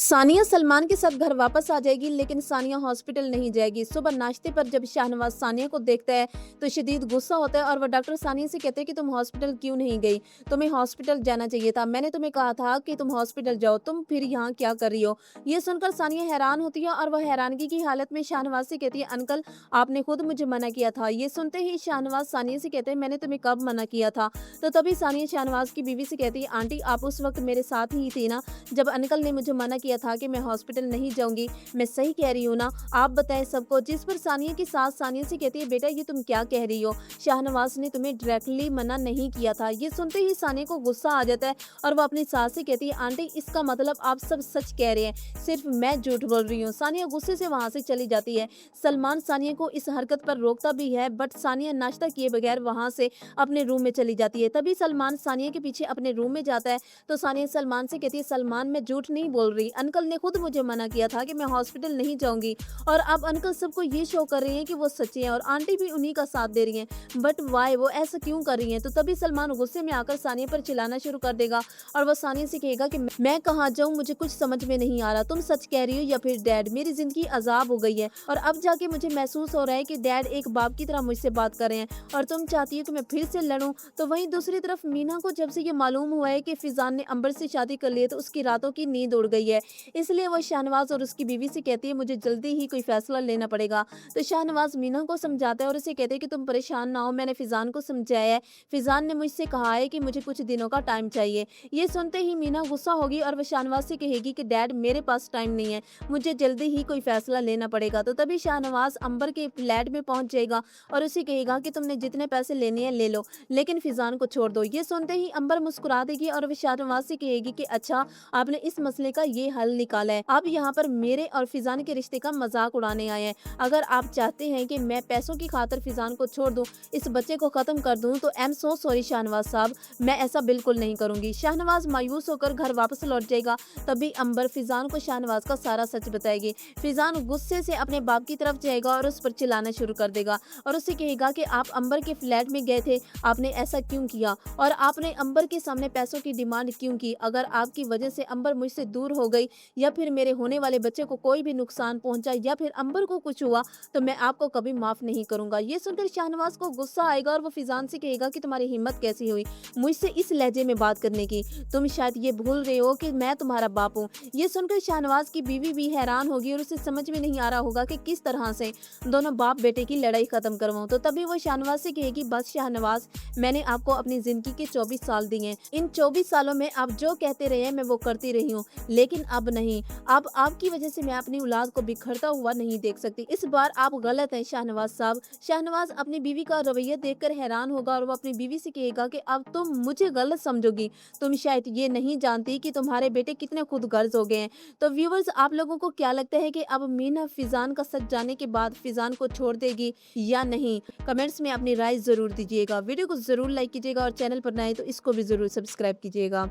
सानिया सलमान के साथ घर वापस आ जाएगी, लेकिन सानिया हॉस्पिटल नहीं जाएगी। सुबह नाश्ते पर जब शाहनवाज सानिया को देखता है तो शदीद गुस्सा होता है और वह डॉक्टर सानिया से कहते हैं कि तुम हॉस्पिटल क्यों नहीं गई, तुम्हें हॉस्पिटल जाना चाहिए था, मैंने तुम्हें कहा था कि तुम हॉस्पिटल जाओ, तुम फिर यहाँ क्या कर रही हो। ये सुनकर सानिया हैरान होती है और वह हैरानगी की हालत में शाहनवाज से कहती है, अंकल आपने खुद मुझे मना किया था। ये सुनते ही शाहनवाज सानिया से कहते हैं, मैंने तुम्हें कब मना किया था। तो तभी सानिया शाहनवाज की बीवी से कहती है, आंटी आप उस वक्त मेरे साथ ही थी ना, जब अंकल ने मुझे मना किया था कि मैं हॉस्पिटल नहीं जाऊंगी। मैं सही कह रही हूँ ना, आप बताएं सबको। जिस पर सानिया की सास सानिया से कहती है, बेटा ये तुम क्या कह रही हो, शाहनवाज ने तुम्हें डायरेक्टली मना नहीं किया था। ये सुनते ही सानिया को गुस्सा आ जाता है और वो अपनी सास से कहती है, आंटी इसका मतलब आप सब सच कह रहे हैं, सिर्फ मैं झूठ बोल रही हूँ। सानिया गुस्से से वहां से चली जाती है। सलमान सानिया को इस हरकत पर रोकता भी है, बट सानिया नाश्ता किए बगैर वहां से अपने रूम में चली जाती है। तभी सलमान सानिया के पीछे अपने रूम में जाता है तो सानिया सलमान से कहती है, सलमान मैं झूठ नहीं बोल रही, अंकल ने खुद मुझे मना किया था कि मैं हॉस्पिटल नहीं जाऊंगी और अब अंकल सबको ये शो कर रहे हैं कि वो सच्चे हैं और आंटी भी उन्हीं का साथ दे रही हैं, बट वाई वो ऐसा क्यों कर रही हैं। तो तभी सलमान गुस्से में आकर सानिया पर चिल्लाना शुरू कर देगा और वो सानिया से कहेगा कि मैं कहाँ जाऊँ, मुझे कुछ समझ में नहीं आ रहा, तुम सच कह रही हो या फिर डैड, मेरी जिंदगी अजाब हो गई है और अब जाके मुझे महसूस हो रहा है कि डैड एक बाप की तरह मुझसे बात कर रहे हैं और तुम चाहती हो कि मैं फिर से लड़ूं। तो वहीं दूसरी तरफ मीना को जब से ये मालूम हुआ है कि फिजान ने अंबर से शादी कर ली है तो उसकी रातों की नींद उड़ गई है। इसलिए वो शाहनवाज और उसकी बीवी से कहती है, मुझे जल्दी ही कोई फैसला लेना पड़ेगा। तो शाहनवाज मीना को समझाता है और उसे कहते हैं कि तुम परेशान ना हो, मैंने फिजान को समझाया है, फिजान ने मुझसे कहा है कि मुझे कुछ दिनों का टाइम चाहिए। ये सुनते ही मीना गुस्सा होगी और वह शाहनवाज से कहेगी कि डैड मेरे पास टाइम नहीं है, मुझे जल्दी ही कोई फैसला लेना पड़ेगा। तो तभी शाहनवाज अंबर के फ्लैट में पहुंच जाएगा और उसे कहेगा कि तुमने जितने पैसे लेने हैं ले लो, लेकिन फिजान को छोड़ दो। ये सुनते ही अंबर मुस्कुरा देगी और वह शाहनवाज से कहेगी कि अच्छा आपने इस मसले का ये हल निकाला है, आप यहाँ पर मेरे और फिजान के रिश्ते का मजाक उड़ाने आए हैं। अगर आप चाहते हैं कि मैं पैसों की खातिर फिजान को छोड़ दूं, इस बच्चे को खत्म कर दूं, तो I am so sorry Shahnawaz साहब, मैं ऐसा बिल्कुल नहीं करूंगी। शाहनवाज मायूस होकर घर वापस लौट जाएगा। तभी अंबर फिजान को शाहनवाज का सारा सच बताएगी। फिजान गुस्से से अपने बाप की तरफ जाएगा और उस पर चिल्लाना शुरू कर देगा और उससे कहेगा कि आप अंबर के फ्लैट में गए थे, आपने ऐसा क्यों किया और आपने अंबर के सामने पैसों की डिमांड क्यों की। अगर आपकी वजह से अंबर मुझसे दूर हो गई या फिर मेरे होने वाले बच्चे को कोई भी नुकसान पहुंचा या फिर अंबर को कुछ हुआ तो मैं आपको कभी माफ नहीं करूंगा। ये सुनकर शाहनवाज को गुस्सा आएगा और वो फिजान से कहेगा कि तुम्हारी हिम्मत कैसी हुई मुझसे इस लहजे में बात करने की, तुम शायद ये भूल रहे हो कि मैं तुम्हारा बाप हूँ। ये सुनकर शाहनवाज की बीवी भी हैरान होगी और उसे समझ में नहीं आ रहा होगा कि किस तरह से दोनों बाप बेटे की लड़ाई खत्म करवाऊं। तो तभी वो शाहनवाज से कहेगी, बस शाहनवाज मैंने आपको अपनी जिंदगी के 24 साल दिए हैं, इन 24 सालों में आप जो कहते रहे हैं मैं वो करती रही हूँ, लेकिन अब नहीं, अब आपकी वजह से मैं अपनी औलाद को बिखरता हुआ नहीं देख सकती, इस बार आप गलत हैं शाहनवाज साहब। शाहनवाज अपनी बीवी का रवैया देखकर हैरान होगा और वो अपनी बीवी से कहेगा कि अब तुम मुझे गलत समझोगी, तुम शायद ये नहीं जानती कि तुम्हारे बेटे कितने खुदगर्ज हो गए हैं। तो व्यूवर्स आप लोगों को क्या लगता है कि अब मीना फिजान का सच जानने के बाद फिजान को छोड़ देगी या नहीं, कमेंट्स में अपनी राय जरूर दीजिएगा। वीडियो को जरूर लाइक कीजिएगा और चैनल पर नए तो इसको भी जरूर सब्सक्राइब कीजिएगा।